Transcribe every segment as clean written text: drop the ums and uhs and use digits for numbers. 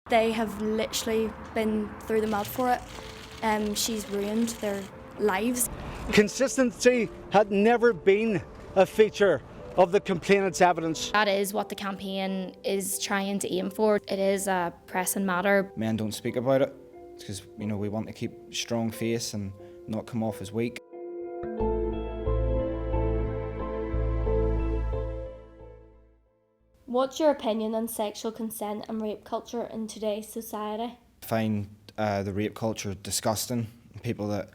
They have literally been through the mud for it. She's ruined their lives. Consistency had never been a feature of the complainant's evidence. That is what the campaign is trying to aim for. It is a pressing matter. Men don't speak about it because we want to keep strong face and not come off as weak. What's your opinion on sexual consent and rape culture in today's society? I find the rape culture disgusting. People that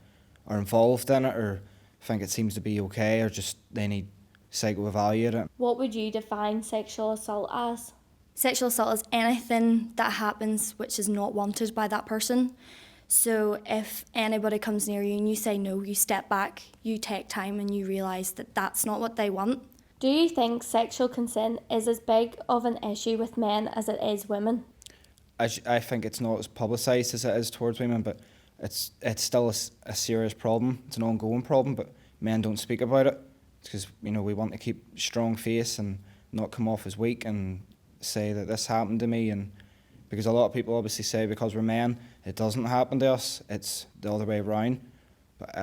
are involved in it or think it seems to be okay or just they need psycho-evaluate it. What would you define sexual assault as? Sexual assault is anything that happens which is not wanted by that person. So if anybody comes near you and you say no, you step back, you take time and you realise that that's not what they want. Do you think sexual consent is as big of an issue with men as it is women? I think it's not as publicised as it is towards women, but it's still a serious problem. It's an ongoing problem, but men don't speak about it because we want to keep strong face and not come off as weak and say that this happened to me. And because a lot of people obviously say because we're men it doesn't happen to us, it's the other way around. But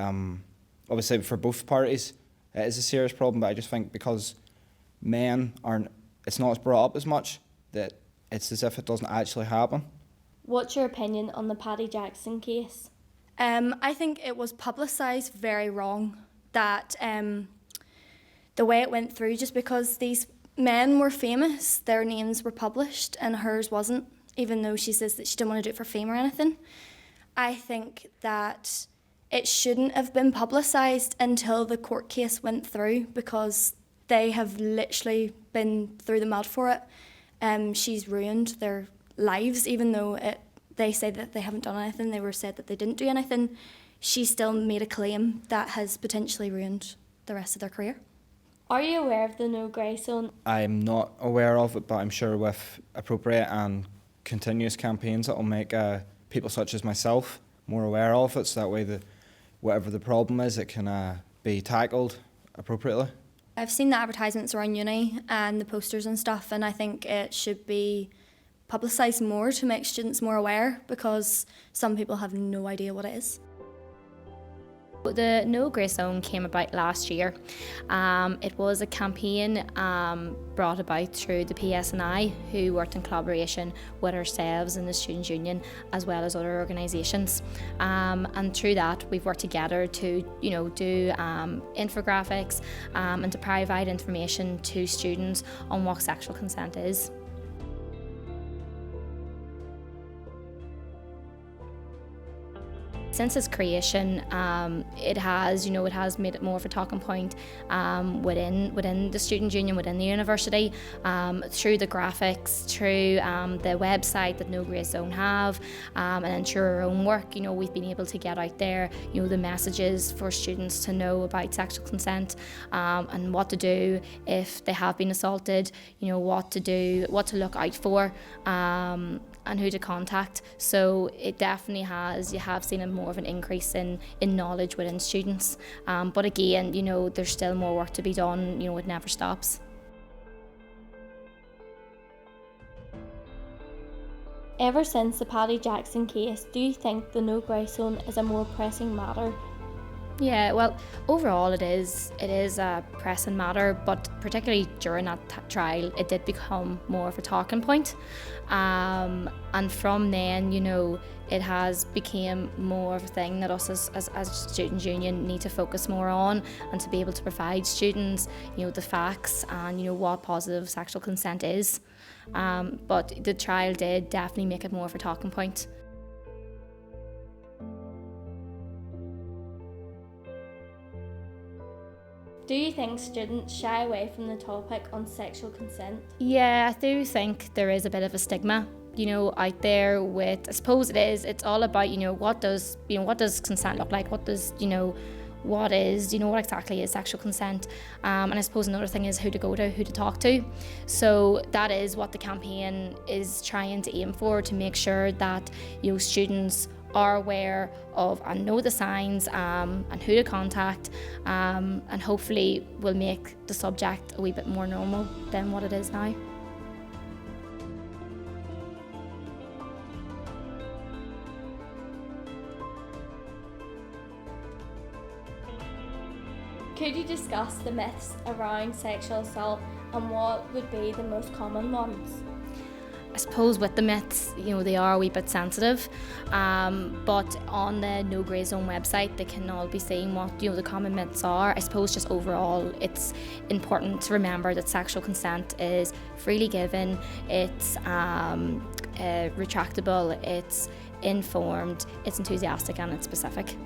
obviously for both parties it is a serious problem, but I just think because men it's not as brought up as much that it's as if it doesn't actually happen. What's your opinion on the Paddy Jackson case? I think it was publicised very wrong, that the way it went through, just because these men were famous, their names were published and hers wasn't, even though she says that she didn't want to do it for fame or anything. I think that it shouldn't have been publicised until the court case went through because they have literally been through the mud for it. She's ruined their lives, even though they say that they haven't done anything, they were said that they didn't do anything. She still made a claim that has potentially ruined the rest of their career. Are you aware of the no grey zone? I'm not aware of it, but I'm sure with appropriate and continuous campaigns it will make people such as myself more aware of it, so that way whatever the problem is, it can be tackled appropriately. I've seen the advertisements around uni and the posters and stuff, and I think it should be publicised more to make students more aware because some people have no idea what it is. The No Grey Zone came about last year. It was a campaign brought about through the PSNI, who worked in collaboration with ourselves and the Students' Union as well as other organisations. And through that we've worked together to do infographics and to provide information to students on what sexual consent is. Since its creation, it has made it more of a talking point within the Students' Union, within the university, through the graphics, through the website that No Grey Zone have, and then through our own work. We've been able to get out there, the messages for students to know about sexual consent and what to do if they have been assaulted. What to do, what to look out for. And who to contact. So it definitely you have seen more of an increase in knowledge within students. But again, there's still more work to be done, it never stops. Ever since the Paddy Jackson case, do you think the no grey zone is a more pressing matter? Yeah, well, overall it is a pressing matter, but particularly during that trial, it did become more of a talking point. And from then, it has become more of a thing that us as Students' Union need to focus more on, and to be able to provide students, the facts and what positive sexual consent is. But the trial did definitely make it more of a talking point. Do you think students shy away from the topic on sexual consent? Yeah, I do think there is a bit of a stigma, out there with, I suppose it's all about, what does consent look like? What exactly is sexual consent? And I suppose another thing is who to go to, who to talk to. So that is what the campaign is trying to aim for, to make sure that students are aware of and know the signs and who to contact, and hopefully will make the subject a wee bit more normal than what it is now. Could you discuss the myths around sexual assault and what would be the most common ones? I suppose with the myths, they are a wee bit sensitive, but on the No Grey Zone website, they can all be seeing what the common myths are. I suppose just overall, it's important to remember that sexual consent is freely given, it's retractable, it's informed, it's enthusiastic, and it's specific.